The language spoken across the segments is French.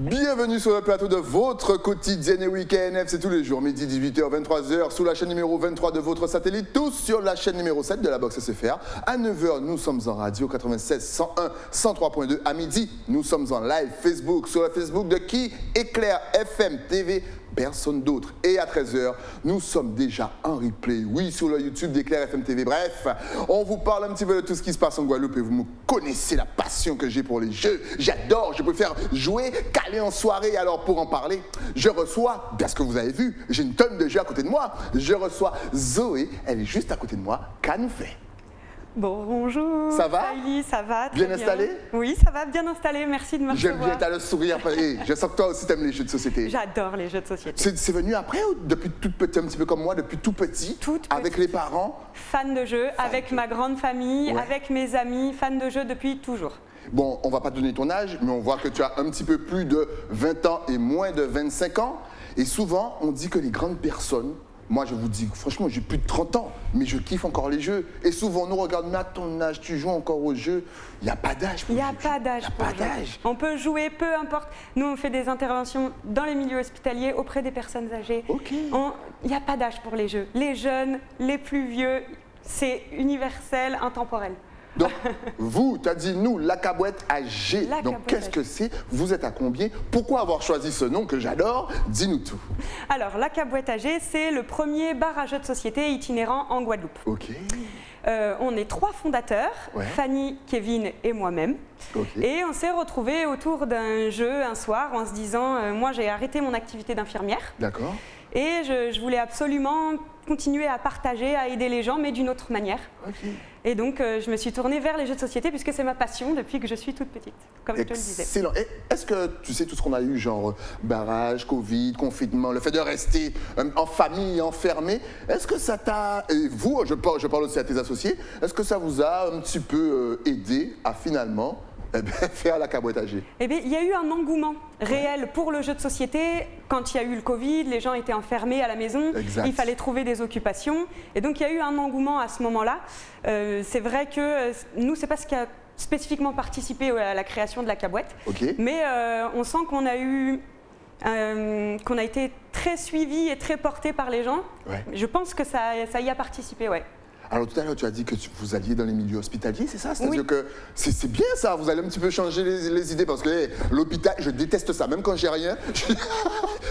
Bienvenue sur le plateau de votre quotidienne week-end. C'est tous les jours, midi, 18h, 23h, sous la chaîne numéro 23 de votre satellite, tous sur la chaîne numéro 7 de la box SFR. À 9h, nous sommes en radio 96, 101, 103.2. À midi, nous sommes en live Facebook, sur le Facebook de qui? Éclair FM TV. Personne d'autre. Et à 13h, nous sommes déjà en replay, oui, sur le YouTube d'Éclair FM TV. Bref, on vous parle un petit peu de tout ce qui se passe en Guadeloupe et vous me connaissez la passion que j'ai pour les jeux. J'adore, je préfère jouer qu'aller en soirée. Alors pour en parler, je reçois, bien ce que vous avez vu, j'ai une tonne de jeux à côté de moi. Je reçois Zoé, elle est juste à côté de moi. Qu'elle nous fait? Bonjour. Ça va? Salut, ça va? Bien installé? Oui, ça va, bien installé. Merci de me recevoir. J'aime bien, t'as le sourire. Et je sens que toi aussi t'aimes les jeux de société. J'adore les jeux de société. C'est venu après ou depuis toute petite, un petit peu comme moi, depuis tout petit? Avec les parents? Fan de jeux, avec ma grande famille, Ouais. avec mes amis, fan de jeux depuis toujours. Bon, on va pas te donner ton âge, mais on voit que tu as un petit peu plus de 20 ans et moins de 25 ans. Et souvent, on dit que les grandes personnes, moi je vous dis, franchement, j'ai plus de 30 ans, mais je kiffe encore les jeux. Et souvent, on nous regarde, mais à ton âge, tu joues encore aux jeux. Il n'y a pas d'âge pour Il n'y les a jeux. pas d'âge pour Il n'y a pas jouer. d'âge. On peut jouer, peu importe. Nous, on fait des interventions dans les milieux hospitaliers, auprès des personnes âgées. Ok. Il n'y a pas d'âge pour les jeux. Les jeunes, les plus vieux, c'est universel, intemporel. Donc, vous, tu as dit nous, la Cabouette âgée. La Donc, Cabouette qu'est-ce que c'est? Vous êtes à combien? Pourquoi avoir choisi ce nom que j'adore? Dis-nous tout. Alors, la Cabouette âgée, c'est le premier bar à jeux de société itinérant en Guadeloupe. Ok. On est 3 fondateurs, Ouais. Fanny, Kevin et moi-même. Ok. Et on s'est retrouvés autour d'un jeu un soir en se disant moi j'ai arrêté mon activité d'infirmière D'accord. et je voulais absolument continuer à partager, à aider les gens, mais d'une autre manière. Ok. Et donc je me suis tournée vers les jeux de société puisque c'est ma passion depuis que je suis toute petite, comme je te le disais. Excellent. Et est-ce que tu sais tout ce qu'on a eu, genre barrage, Covid, confinement, le fait de rester en famille, enfermé, est-ce que ça t'a, et vous, je parle aussi à tes associés, est-ce que ça vous a un petit peu aidé à finalement faire la Cabouette âgée? Eh bien, il y a eu un engouement réel pour le jeu de société. Quand il y a eu le Covid, les gens étaient enfermés à la maison, Exact. il fallait trouver des occupations. Et donc, il y a eu un engouement à ce moment-là. C'est vrai que nous, c'est pas ce qui a spécifiquement participé à la création de la Cabouette. Ok. Mais on sent qu'on a eu... qu'on a été très suivi et très porté par les gens. Ouais. Je pense que ça y a participé, ouais. Alors tout à l'heure, tu as dit que vous alliez dans les milieux hospitaliers, c'est ça? C'est-à-dire Oui. que c'est bien ça, vous allez un petit peu changer les idées parce que l'hôpital, je déteste ça, même quand j'ai rien.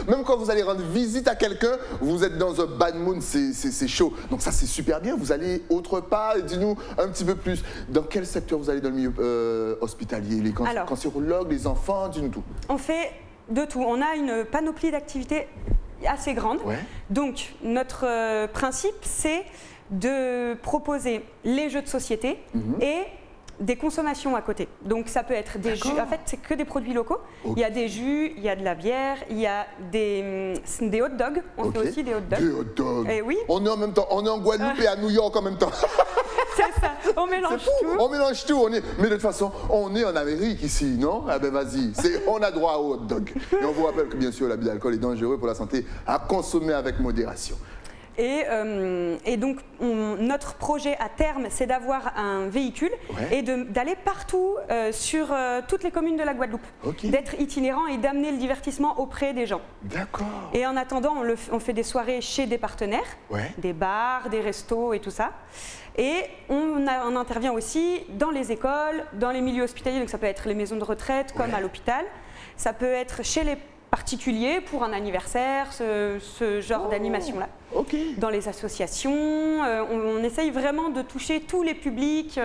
Même quand vous allez rendre visite à quelqu'un, vous êtes dans un bad mood, c'est chaud. Donc ça, c'est super bien, vous allez autre part, et dis-nous un petit peu plus. Dans quel secteur vous allez dans le milieu hospitalier? Les Alors. cancérologues, les enfants, dis-nous tout. On fait de tout. On a une panoplie d'activités assez grande. Ouais. Donc, notre principe, c'est de proposer les jeux de société et des consommations à côté. Donc, ça peut être des jus. En fait, c'est que des produits locaux. Ok. Il y a des jus, il y a de la bière, il y a des hot dogs. On Ok. fait aussi des hot dogs. Des hot dogs. Eh oui. On est en même temps, on est en Guadeloupe et à New York en même temps. C'est ça. On mélange C'est fou, tout. on mélange tout. Mais de toute façon, on est en Amérique ici, non? Ah ben vas-y, on a droit au hot dog. Et on vous rappelle que bien sûr, l'abus d'alcool est dangereux pour la santé, à consommer avec modération. Et donc, notre projet à terme, c'est d'avoir un véhicule Ouais. et d'aller partout sur toutes les communes de la Guadeloupe, Ok. d'être itinérant et d'amener le divertissement auprès des gens. D'accord. Et en attendant, on fait des soirées chez des partenaires, Ouais. des bars, des restos et tout ça. Et on intervient aussi dans les écoles, dans les milieux hospitaliers, donc ça peut être les maisons de retraite comme Ouais. à l'hôpital. Ça peut être chez les particuliers pour un anniversaire, ce genre d'animation-là. Ok. Dans les associations, on essaye vraiment de toucher tous les publics,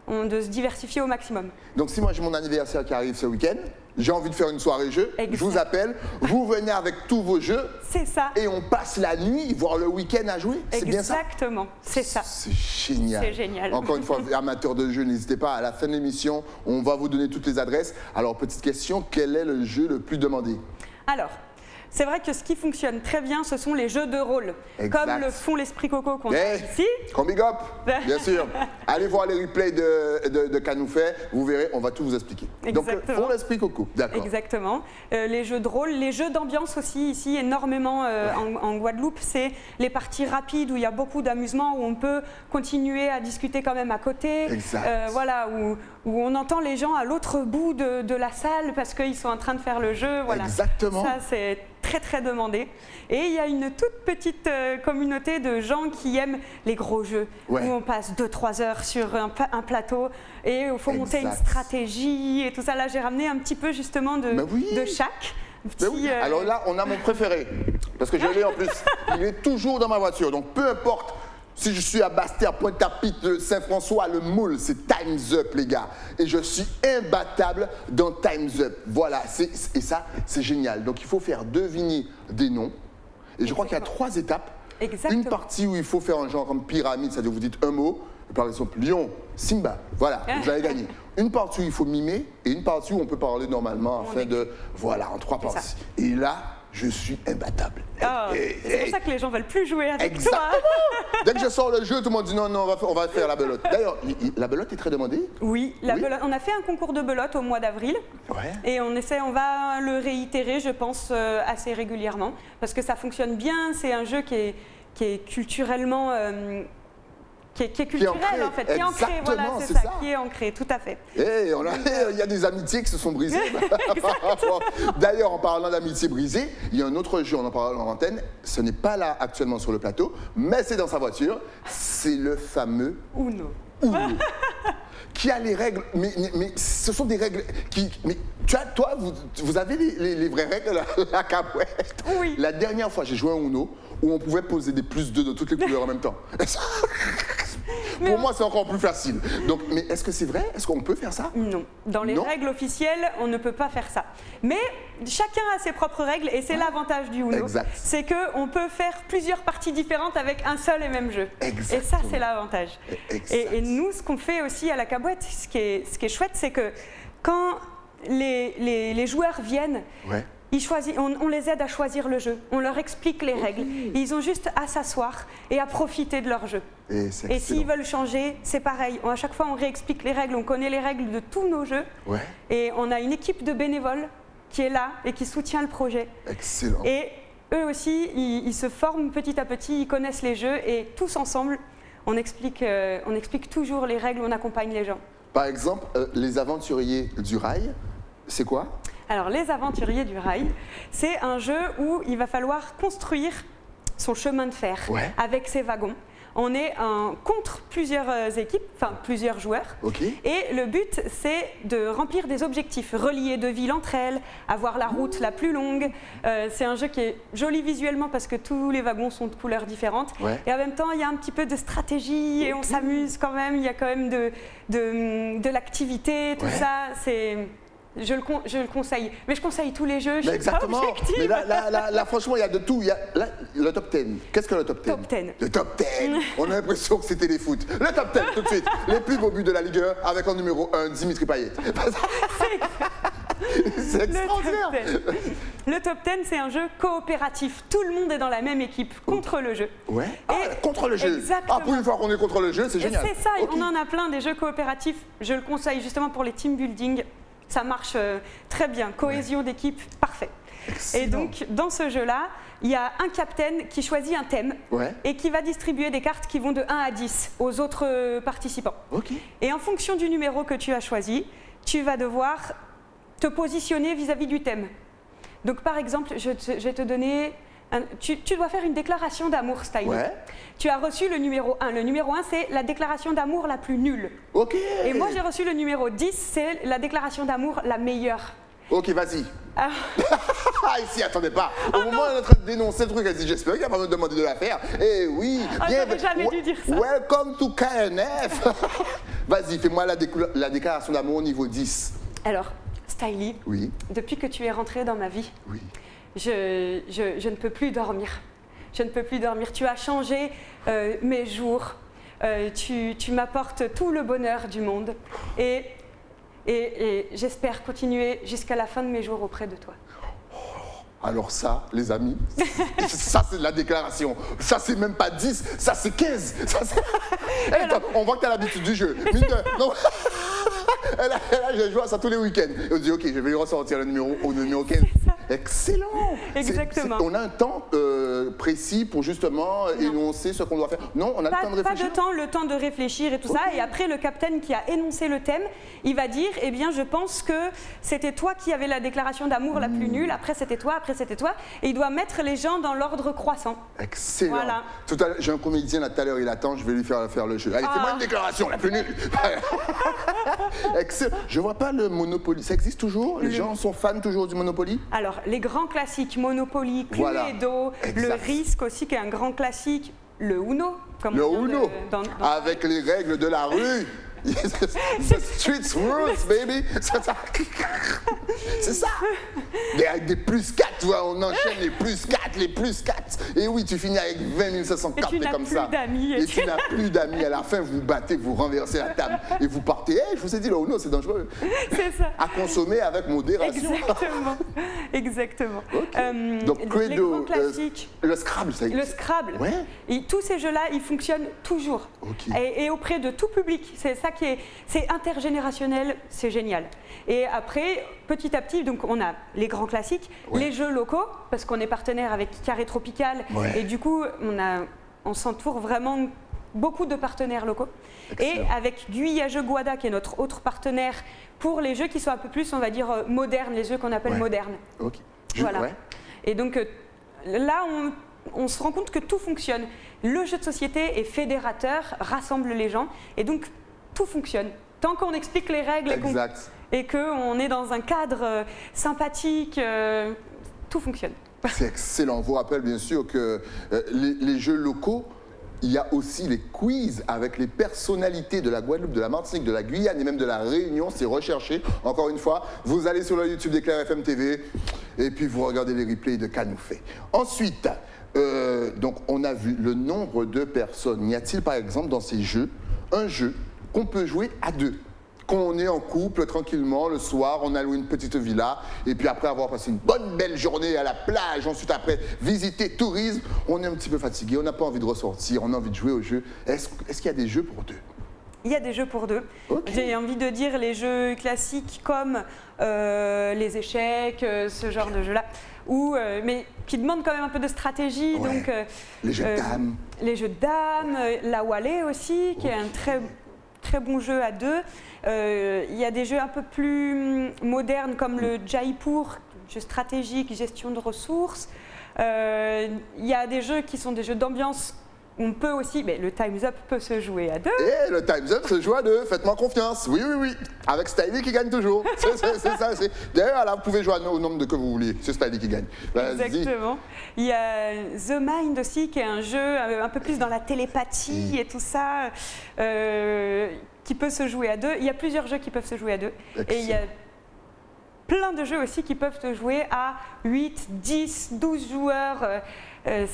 de se diversifier au maximum. Donc si moi j'ai mon anniversaire qui arrive ce week-end, j'ai envie de faire une soirée jeu, Exact. je vous appelle, vous venez avec tous vos jeux C'est ça. et on passe la nuit, voire le week-end à jouer. C'est bien ça? Exactement, c'est ça. C'est génial. C'est génial. Encore une fois, amateurs de jeux, n'hésitez pas, à la fin de l'émission, on va vous donner toutes les adresses. Alors, petite question, quel est le jeu le plus demandé? Alors, c'est vrai que ce qui fonctionne très bien, ce sont les jeux de rôle, Exact. comme le font l'Esprit Coco qu'on a ici. Qu'on big up, bien sûr. Allez voir les replays de Canoufet, vous verrez, on va tout vous expliquer. Exactement. Donc, font l'Esprit Coco, d'accord. Exactement. Les jeux de rôle, les jeux d'ambiance aussi, ici, énormément en Guadeloupe, c'est les parties rapides où il y a beaucoup d'amusement, où on peut continuer à discuter quand même à côté. Exact. Voilà, où on entend les gens à l'autre bout de la salle parce qu'ils sont en train de faire le jeu. Voilà. Exactement. Ça, c'est très très demandé. Et il y a une toute petite communauté de gens qui aiment les gros jeux, où on passe 2-3 heures sur un plateau et il faut monter une stratégie et tout ça. Là, j'ai ramené un petit peu justement de chaque. Alors là, on a mon préféré, parce que je l'ai en plus. Il est toujours dans ma voiture, donc peu importe. Si je suis à Basse-Terre, Pointe-à-Pitre, Saint-François, le Moule, c'est Time's Up, les gars. Et je suis imbattable dans Time's Up. Voilà, et ça, c'est génial. Donc, il faut faire deviner des noms. Et je crois qu'il y a 3 étapes. Exactement. Une partie où il faut faire un genre comme pyramide, c'est-à-dire vous dites un mot. Par exemple, lion, Simba. Voilà, vous avez gagné. Une partie où il faut mimer et une partie où on peut parler normalement afin de... Voilà, en 3 parties. Et là... je suis imbattable. C'est pour ça que les gens veulent plus jouer avec Exactement. toi. Dès que je sors le jeu, tout le monde dit non, on va faire la belote. D'ailleurs, la belote est très demandée. Oui, belote. On a fait un concours de belote au mois d'avril. Ouais. Et on va le réitérer, je pense, assez régulièrement. Parce que ça fonctionne bien. C'est un jeu qui est culturellement... qui est culturel ancré, en fait, qui est ancré, voilà, c'est ça, qui est ancré, tout à fait. Et il y a des amitiés qui se sont brisées. D'ailleurs, en parlant d'amitiés brisées, il y a un autre jeu, on en parle en antenne, ce n'est pas là actuellement sur le plateau, mais c'est dans sa voiture, c'est le fameux Uno. Qui a les règles, mais ce sont des règles qui... Mais toi, vous avez les vraies règles, la cabouette. Oui. La dernière fois, j'ai joué à Uno, où on pouvait poser des +2 de toutes les couleurs en même temps. Pour moi, c'est encore plus facile. Donc, mais est-ce que c'est vrai? Est-ce qu'on peut faire ça? Non. Dans les règles officielles, on ne peut pas faire ça. Mais chacun a ses propres règles et c'est l'avantage du Uno. C'est qu'on peut faire plusieurs parties différentes avec un seul et même jeu. Exactement. Et ça, c'est l'avantage. Et nous, ce qu'on fait aussi à la cabouette, ce qui est chouette, c'est que quand les joueurs viennent, on les aide à choisir le jeu, on leur explique les règles. Ils ont juste à s'asseoir et à profiter de leur jeu. Et s'ils veulent changer, c'est pareil. À chaque fois, on réexplique les règles, on connaît les règles de tous nos jeux. Et on a une équipe de bénévoles qui est là et qui soutient le projet. Excellent. Et eux aussi, ils se forment petit à petit, ils connaissent les jeux et tous ensemble, on explique toujours les règles, on accompagne les gens. Par exemple, les aventuriers du rail, c'est quoi? Alors, les aventuriers du rail, c'est un jeu où il va falloir construire son chemin de fer avec ses wagons. On est contre plusieurs équipes, enfin plusieurs joueurs. Et le but, c'est de remplir des objectifs, relier 2 villes entre elles, avoir la route la plus longue. C'est un jeu qui est joli visuellement parce que tous les wagons sont de couleurs différentes. Et en même temps, il y a un petit peu de stratégie et on s'amuse quand même. Il y a quand même de l'activité, tout ça. Je le conseille, mais je conseille tous les jeux. Exactement. Mais là, franchement, il y a de tout. Il y a le top 10. Qu'est-ce que le top 10? Top 10. Le top 10. On a l'impression que c'était les foot. Le top 10, tout de suite. Les plus beaux buts de la Ligue 1 avec en numéro 1, Dimitri Payet. C'est extraordinaire. Le top 10, c'est un jeu coopératif. Tout le monde est dans la même équipe contre le jeu. Contre le jeu. Exactement. Pour une fois qu'on est contre le jeu, c'est génial. C'est ça, on en a plein des jeux coopératifs. Je le conseille justement pour les team building. Ça marche très bien, cohésion d'équipe, parfait. Excellent. Et donc, dans ce jeu-là, il y a un capitaine qui choisit un thème et qui va distribuer des cartes qui vont de 1 à 10 aux autres participants. Et en fonction du numéro que tu as choisi, tu vas devoir te positionner vis-à-vis du thème. Donc, par exemple, je vais te donner... Tu dois faire une déclaration d'amour, Style. Tu as reçu le numéro 1. Le numéro 1, c'est la déclaration d'amour la plus nulle. Et moi, j'ai reçu le numéro 10, c'est la déclaration d'amour la meilleure. Ok, vas-y. Ici, attendez pas. Au moment où elle est en train de dénoncer le truc, elle dit j'espère qu'il va pas me demander de la faire. Eh oui, j'aurais jamais dû dire ça. Welcome to KNF. Vas-y, fais-moi la déclaration d'amour au niveau 10. Alors, Stylie, depuis que tu es rentrée dans ma vie, je ne peux plus dormir. Je ne peux plus dormir. Tu as changé mes jours. Tu m'apportes tout le bonheur du monde. Et j'espère continuer jusqu'à la fin de mes jours auprès de toi. Alors ça, les amis, ça c'est de la déclaration. Ça c'est même pas 10, ça c'est 15. Ça, hey, on voit que tu as l'habitude du jeu. Non. Elle je joue à ça tous les week-ends. Et on dit, ok, je vais lui ressortir le numéro 15. Excellent. Exactement. On a un temps précis pour justement énoncer ce qu'on doit faire. Non, on a le temps de réfléchir. Pas de temps, le temps de réfléchir et tout ça. Et après, le capitaine qui a énoncé le thème, il va dire, eh bien, je pense que c'était toi qui avais la déclaration d'amour la plus nulle. Après, c'était toi. Après, c'était toi. Et il doit mettre les gens dans l'ordre croissant. Excellent. Voilà. Tout à l'heure, j'ai un comédien là tout à l'heure, il attend, je vais lui faire le jeu. Allez, fais-moi une déclaration la plus nulle. Excellent. Je vois pas le Monopoly. Ça existe toujours? Les gens sont fans toujours du Monopoly? Alors, les grands classiques, Monopoly, Cluedo, le Risque aussi, qui est un grand classique, le Uno. Comme le Uno, avec les règles de la rue. The streets rules, baby. C'est ça. Mais avec des plus 4, tu vois, on enchaîne les plus 4, les plus 4. Et oui, tu finis avec 20 704 comme ça. Et tu n'as plus d'amis. À la fin, vous battez, vous renversez la table et vous partez. Hey, je vous ai dit, le Uno, c'est dangereux. C'est ça. À consommer avec modération. Exactement. Exactement. Okay. Donc, Cluedo, le Scrabble, ça existe. Le Scrabble. Ouais. Et tous ces jeux-là, ils fonctionnent toujours. Okay. Et auprès de tout public. C'est ça qui est, c'est intergénérationnel, c'est génial. Et après, petit à petit, donc on a les grands classiques, les jeux locaux, parce qu'on est partenaire avec Carré Tropical, et du coup, on s'entoure vraiment beaucoup de partenaires locaux. Excellent. Et avec Guya Jeux Guada, qui est notre autre partenaire pour les jeux qui sont un peu plus, on va dire, modernes, les jeux qu'on appelle modernes. Ok. Voilà. Et donc là, on se rend compte que tout fonctionne. Le jeu de société est fédérateur, rassemble les gens, et donc tout fonctionne. Tant qu'on explique les règles et qu'on est dans un cadre sympathique, tout fonctionne. C'est excellent. On vous rappelle bien sûr que les jeux locaux, il y a aussi les quiz avec les personnalités de la Guadeloupe, de la Martinique, de la Guyane et même de la Réunion. C'est recherché. Encore une fois, vous allez sur le YouTube d'Éclair FM TV et puis vous regardez les replays de Canoufé. Ensuite, donc on a vu le nombre de personnes. Y a-t-il par exemple dans ces jeux un jeu qu'on peut jouer à deux? Quand on est en couple, tranquillement, le soir, on a loué une petite villa, et puis après avoir passé une bonne belle journée à la plage, ensuite après visiter, tourisme, on est un petit peu fatigué, on n'a pas envie de ressortir, on a envie de jouer au jeu. Est-ce qu'il y a des jeux pour deux? Il y a des jeux pour deux. J'ai envie de dire les jeux classiques comme les échecs, ce genre de jeux-là, mais qui demandent quand même un peu de stratégie. Donc, les jeux de dames. Les jeux de dames, la Wallet aussi, qui est un très bon jeu à deux. Il y a des jeux un peu plus modernes comme le Jaipur, jeu stratégique, gestion de ressources. Il y a des jeux qui sont des jeux d'ambiance. On peut aussi, mais le Time's Up peut se jouer à deux. Et le Time's Up se joue à deux, faites-moi confiance. Oui. Avec Styly qui gagne toujours. C'est ça. D'ailleurs, là, vous pouvez jouer au nombre que vous voulez. C'est Styly qui gagne. Exactement. Il y a The Mind aussi, qui est un jeu un peu plus dans la télépathie et tout ça, qui peut se jouer à deux. Il y a plusieurs jeux qui peuvent se jouer à deux. Excellent. Et il y a plein de jeux aussi qui peuvent se jouer à 8, 10, 12 joueurs.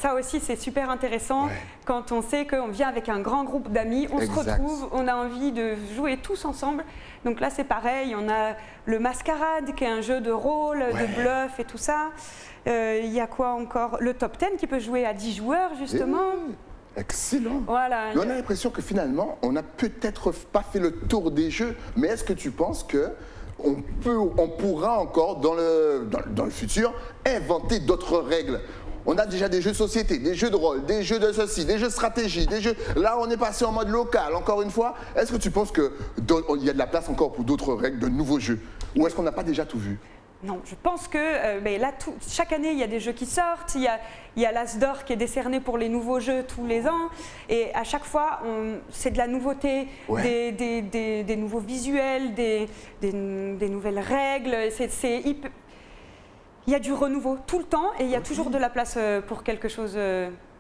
Ça aussi, c'est super intéressant quand on sait qu'on vient avec un grand groupe d'amis, on se retrouve, on a envie de jouer tous ensemble. Donc là, c'est pareil, on a le Mascarade, qui est un jeu de rôle, de bluff et tout ça. Il y a quoi encore? Le Top 10 qui peut jouer à 10 joueurs, justement. Excellent. Voilà. Mais on a l'impression que finalement, on n'a peut-être pas fait le tour des jeux, mais est-ce que tu penses que on pourra encore, dans le futur, inventer d'autres règles? On a déjà des jeux de société, des jeux de rôle, des jeux de ceci, des jeux de stratégie, des jeux... Là, on est passé en mode local, encore une fois. Est-ce que tu penses qu'il y a de la place encore pour d'autres règles, de nouveaux jeux? Ou est-ce qu'on n'a pas déjà tout vu? Non, je pense que là, chaque année, il y a des jeux qui sortent. Il y a l'As d'or qui est décerné pour les nouveaux jeux tous les ans. Et à chaque fois, c'est de la nouveauté, des nouveaux visuels, des nouvelles règles. Il y a du renouveau tout le temps et il y a toujours de la place pour quelque chose,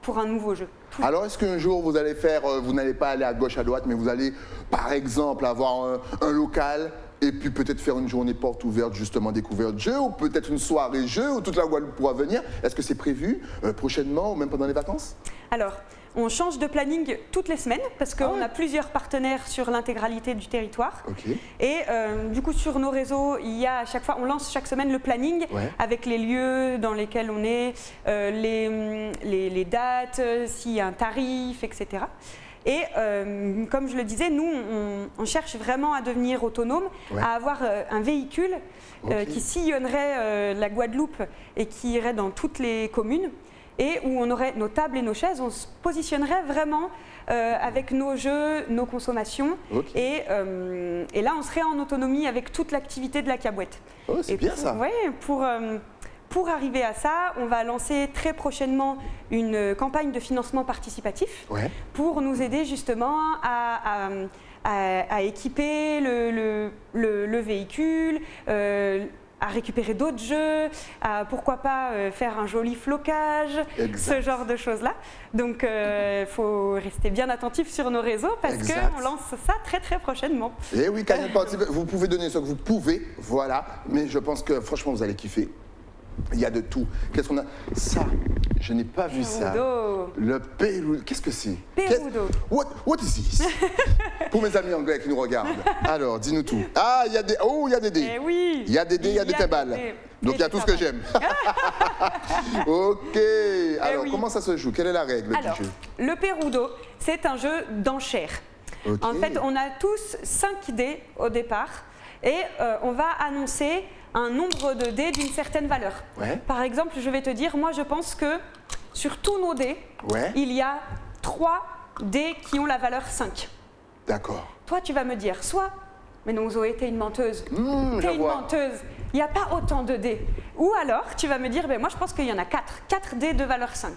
pour un nouveau jeu. Alors, est-ce qu'un jour, vous allez vous n'allez pas aller à gauche, à droite, mais vous allez, par exemple, avoir un local et puis peut-être faire une journée porte ouverte, justement découverte jeu, ou peut-être une soirée jeu où toute la Guadeloupe pourra venir? Est-ce que c'est prévu prochainement ou même pendant les vacances? Alors, on change de planning toutes les semaines parce qu'on a plusieurs partenaires sur l'intégralité du territoire. Et du coup, sur nos réseaux, il y a à chaque fois, on lance chaque semaine le planning avec les lieux dans lesquels on est, les dates, s'il y a un tarif, etc. Et comme je le disais, nous, on cherche vraiment à devenir autonome, à avoir un véhicule qui sillonnerait la Guadeloupe et qui irait dans toutes les communes et où on aurait nos tables et nos chaises, on se positionnerait vraiment avec nos jeux, nos consommations et là, on serait en autonomie avec toute l'activité de la Caboët. C'est bien ça. Pour arriver à ça, on va lancer très prochainement une campagne de financement participatif pour nous aider justement à équiper le véhicule, à récupérer d'autres jeux, à pourquoi pas faire un joli flocage, ce genre de choses-là. Donc il faut rester bien attentif sur nos réseaux parce qu'on lance ça très très prochainement. Et oui, Cagnotte Participatif, vous pouvez donner ce que vous pouvez, voilà, mais je pense que franchement vous allez kiffer. Il y a de tout. Qu'est-ce qu'on a? Ça, je n'ai pas vu ça. Le Perudo. Qu'est-ce que c'est? Perudo. What is this? Pour mes amis anglais qui nous regardent. Alors, dis-nous tout. Ah, il y a des. Oh, il y a des dés. Oui. Il y a des dés, il y a des timbales. Donc il y a tout ce que j'aime. Ok. Alors, comment ça se joue? Quelle est la règle du jeu? Le Perudo, c'est un jeu d'enchères. En fait, on a tous 5 dés au départ et on va annoncer un nombre de dés d'une certaine valeur. Par exemple, je vais te dire, moi je pense que sur tous nos dés, il y a 3 dés qui ont la valeur 5. D'accord. Toi, tu vas me dire, soit, mais non Zoé, t'es une menteuse. T'es une menteuse. Il n'y a pas autant de dés. Ou alors, tu vas me dire, ben, moi je pense qu'il y en a 4. 4 dés de valeur 5.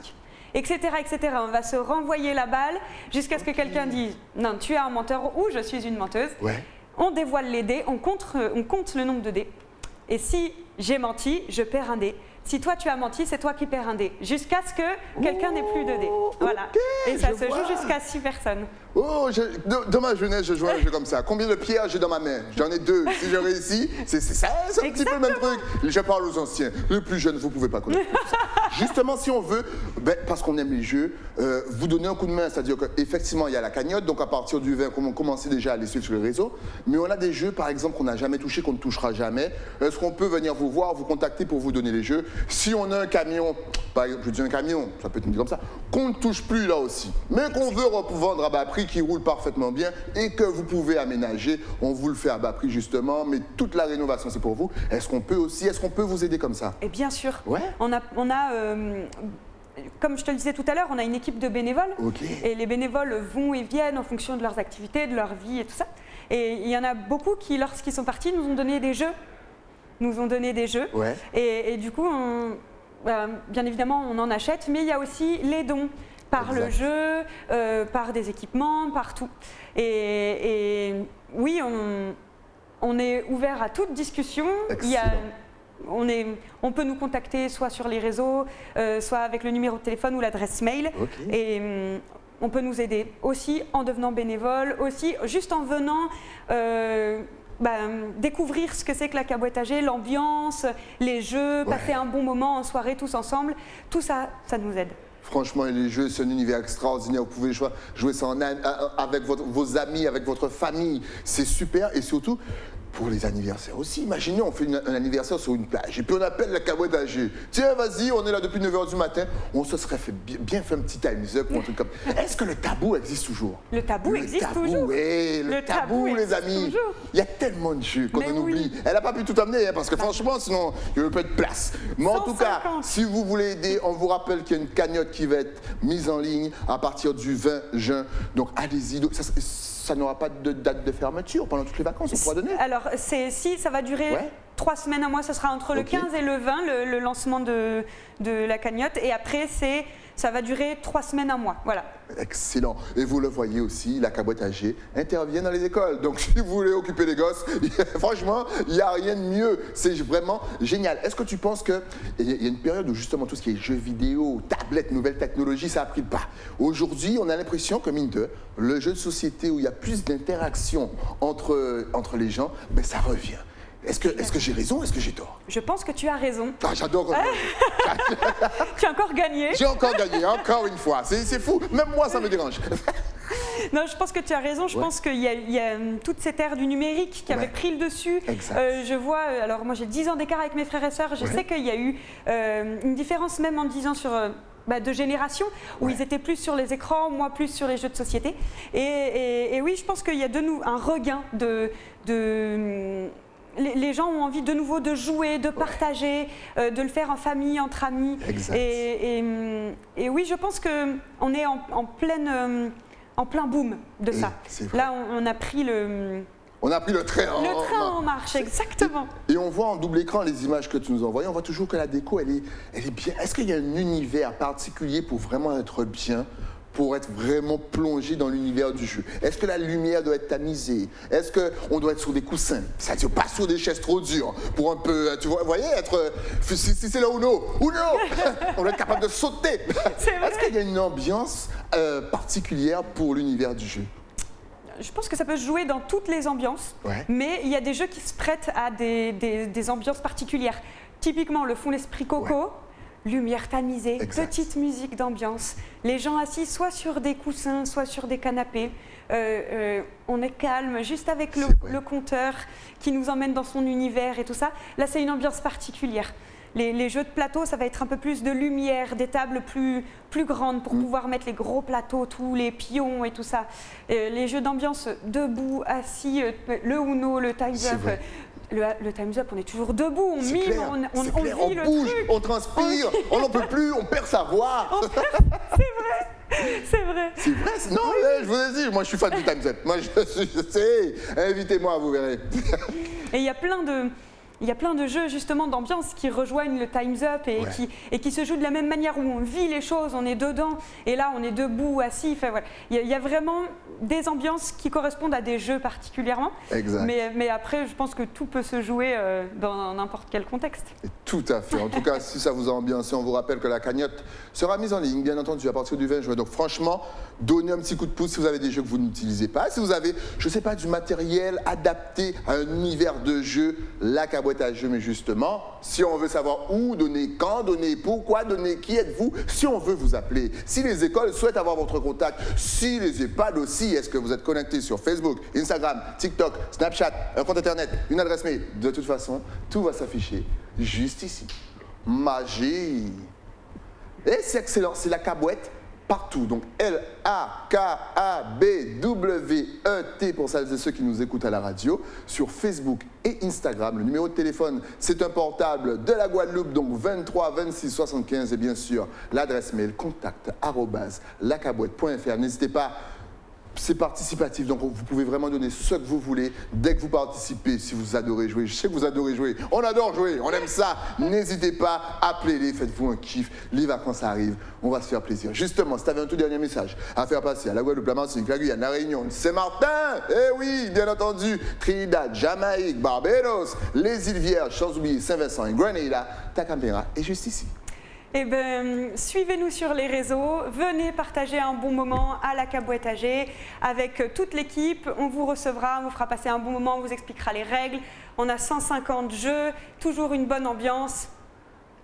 Etc., etc. On va se renvoyer la balle jusqu'à ce que quelqu'un dise, non, tu es un menteur ou je suis une menteuse. On dévoile les dés, on compte le nombre de dés. Et si j'ai menti, je perds un dé. Si toi tu as menti, c'est toi qui perds un dé. Jusqu'à ce que quelqu'un n'ait plus de dés. Voilà. Et ça se joue jusqu'à 6 personnes. Oh, dans ma jeunesse, je jouais un jeu comme ça. Combien de pierres j'ai dans ma main? J'en ai 2. Si je réussis, c'est un petit peu le même truc. Je parle aux anciens. Les plus jeunes, vous ne pouvez pas connaître tout ça. Justement, si on veut, parce qu'on aime les jeux, vous donner un coup de main. C'est-à-dire qu'effectivement, il y a la cagnotte. Donc à partir du 20, on commence déjà à les suivre sur les réseaux. Mais on a des jeux, par exemple, qu'on n'a jamais touché, qu'on ne touchera jamais. Est-ce qu'on peut venir vous voir, vous contacter pour vous donner les jeux? Si on a un camion, par exemple, je dis un camion, ça peut être dit comme ça, qu'on ne touche plus là aussi, mais qu'on veut revendre à bas prix, qui roule parfaitement bien et que vous pouvez aménager, on vous le fait à bas prix justement, mais toute la rénovation c'est pour vous. Est-ce qu'on peut vous aider comme ça? Et bien sûr. On a comme je te le disais tout à l'heure, on a une équipe de bénévoles et les bénévoles vont et viennent en fonction de leurs activités, de leur vie et tout ça. Et il y en a beaucoup qui, lorsqu'ils sont partis, nous ont donné des jeux. Et du coup, bien évidemment, on en achète, mais il y a aussi les dons par le jeu, par des équipements, partout. Et oui, on est ouvert à toute discussion. On peut nous contacter soit sur les réseaux, soit avec le numéro de téléphone ou l'adresse mail. Et on peut nous aider aussi en devenant bénévole, aussi juste en venant découvrir ce que c'est que la Caboët AG, l'ambiance, les jeux, passer un bon moment en soirée tous ensemble. Tout ça, ça nous aide. Franchement, les jeux, c'est un univers extraordinaire. Vous pouvez jouer ça avec vos amis, avec votre famille. C'est super. Et surtout, pour les anniversaires aussi. Imaginez, on fait un anniversaire sur une plage et puis on appelle la Caboët AG. Tiens, vas-y, on est là depuis 9h du matin. On se serait bien fait un petit time's up ou un truc comme ça. Est-ce que le tabou existe toujours? Le tabou existe toujours. Oui, le tabou, les amis. Il y a tellement de jeux qu'on en oublie. Elle n'a pas pu tout amener, parce que franchement, sinon, il n'y aurait pas de place. Mais en tout cas, si vous voulez aider, on vous rappelle qu'il y a une cagnotte qui va être mise en ligne à partir du 20 juin. Donc, allez-y. Ça n'aura pas de date de fermeture pendant toutes les vacances, on pourra donner? Alors, si ça va durer 3 semaines, un mois, ce sera entre le 15 et le 20, le lancement de la cagnotte. Et après, ça va durer 3 semaines, un mois. Voilà. Excellent. Et vous le voyez aussi, la Caboët AG intervient dans les écoles. Donc, si vous voulez occuper les gosses, franchement, il n'y a rien de mieux. C'est vraiment génial. Est-ce que tu penses qu'il y a une période où justement tout ce qui est jeux vidéo, tablettes, nouvelles technologies, ça a pris le pas? Aujourd'hui, on a l'impression que, mine de, le jeu de société où il y a plus d'interaction entre les gens, ça revient. Est-ce que j'ai raison, est-ce que j'ai tort? Je pense que tu as raison. Ah, j'adore quand Tu as encore gagné. J'ai encore gagné, encore une fois. C'est fou, même moi ça me dérange. Non, je pense que tu as raison. Je pense qu'il y a toute cette ère du numérique qui avait pris le dessus. Je vois, alors moi j'ai 10 ans d'écart avec mes frères et sœurs. Je sais qu'il y a eu une différence même en 10 ans sur... de génération, où ils étaient plus sur les écrans, moi plus sur les jeux de société. Et oui, je pense qu'il y a de nous un regain les gens ont envie de nouveau de jouer, de partager, de le faire en famille, entre amis. Et oui, je pense qu'on est en plein boom de ça. Là, on a pris On a pris le train en marche, exactement. Et on voit en double écran les images que tu nous envoies. On voit toujours que la déco, elle est bien. Est-ce qu'il y a un univers particulier pour vraiment être bien, pour être vraiment plongé dans l'univers du jeu? Est-ce que la lumière doit être tamisée? Est-ce qu'on doit être sur des coussins? C'est-à-dire pas sur des chaises trop dures, pour un peu, tu vois, voyez, être... Si c'est le Uno, on doit être capable de sauter. Est-ce qu'il y a une ambiance particulière pour l'univers du jeu? Je pense que ça peut se jouer dans toutes les ambiances, mais il y a des jeux qui se prêtent à des ambiances particulières. Typiquement, le fond l'esprit Coco, lumière tamisée, petite musique d'ambiance, les gens assis soit sur des coussins, soit sur des canapés. On est calme, juste avec le compteur qui nous emmène dans son univers et tout ça. Là, c'est une ambiance particulière. Les jeux de plateau, ça va être un peu plus de lumière, des tables plus grandes pour pouvoir mettre les gros plateaux, tous les pions et tout ça. Les jeux d'ambiance debout, assis, le Uno, le Time's Up. Le Time's Up, on est toujours debout, on mime, on vit le bouge, truc. On transpire, on n'en peut plus, on perd sa voix. C'est vrai. C'est vrai. Non, je vous ai dit, moi je suis fan du Time's Up. Moi je sais, invitez-moi, vous verrez. Et il y a plein de jeux justement d'ambiance qui rejoignent le Time's Up et qui se jouent de la même manière, où on vit les choses, on est dedans et là on est debout, assis. Enfin, voilà. Il y a vraiment des ambiances qui correspondent à des jeux particulièrement. Mais après, je pense que tout peut se jouer dans n'importe quel contexte. Et tout à fait. En tout cas, si ça vous a ambiancé, on vous rappelle que la cagnotte sera mise en ligne, bien entendu, à partir du 20 juin. Donc franchement, donnez un petit coup de pouce si vous avez des jeux que vous n'utilisez pas. Si vous avez, je ne sais pas, du matériel adapté à un univers de jeu, la caboîte à jeu. Mais justement, si on veut savoir où donner, quand donner, pourquoi donner, qui êtes-vous, si on veut vous appeler, si les écoles souhaitent avoir votre contact, si les EHPAD aussi, est-ce que vous êtes connecté sur Facebook, Instagram, TikTok, Snapchat, un compte internet, une adresse mail? De toute façon, tout va s'afficher juste ici. Magie. Et c'est excellent, c'est la caboîte partout. Donc L-A-K-A-B-W-E-T pour celles et ceux qui nous écoutent à la radio, sur Facebook et Instagram. Le numéro de téléphone, c'est un portable de la Guadeloupe, donc 23 26 75, et bien sûr l'adresse mail contact@lacaboite.fr. N'hésitez pas. C'est participatif, donc vous pouvez vraiment donner ce que vous voulez dès que vous participez, si vous adorez jouer. Je sais que vous adorez jouer, on adore jouer, on aime ça. N'hésitez pas, appelez-les, faites-vous un kiff. Les vacances arrivent, on va se faire plaisir. Justement, si tu avais un tout dernier message à faire passer à la Guadeloupe, la Martinique, la Guyane, la Réunion, Saint-Martin, eh oui, bien entendu, Trinidad, Jamaïque, Barbados, les îles Vierges, sans oublier Saint-Vincent et Grenada, ta caméra est juste ici. Eh bien, suivez-nous sur les réseaux, venez partager un bon moment à la caboîte à jeu avec toute l'équipe. On vous recevra, on vous fera passer un bon moment, on vous expliquera les règles. On a 150 jeux, toujours une bonne ambiance.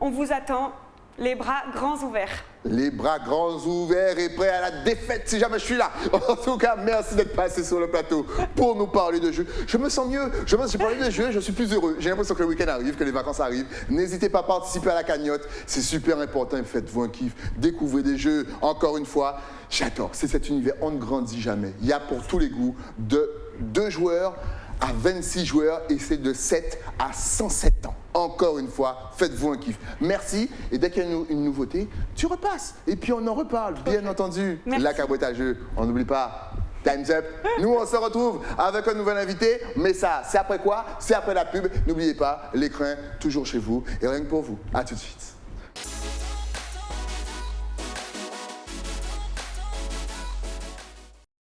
On vous attend, les bras grands ouverts. Les bras grands ouverts et prêts à la défaite si jamais je suis là. En tout cas, merci d'être passé sur le plateau pour nous parler de jeux. Je me sens mieux. J'ai parlé de jeux, je suis plus heureux. J'ai l'impression que le week-end arrive, que les vacances arrivent. N'hésitez pas à participer à la cagnotte. C'est super important. Faites-vous un kiff. Découvrez des jeux. Encore une fois, j'adore. C'est cet univers. On ne grandit jamais. Il y a pour tous les goûts de 2 joueurs à 26 joueurs et c'est de 7 à 107 ans. Encore une fois, faites-vous un kiff. Merci. Et dès qu'il y a une nouveauté, tu repasses. Et puis on en reparle, bien entendu. Merci. La caboîte à jeu, on n'oublie pas. Time's Up. Nous, on se retrouve avec un nouvel invité. Mais ça, c'est après quoi? C'est après la pub. N'oubliez pas, l'écran, toujours chez vous. Et rien que pour vous. À tout de suite.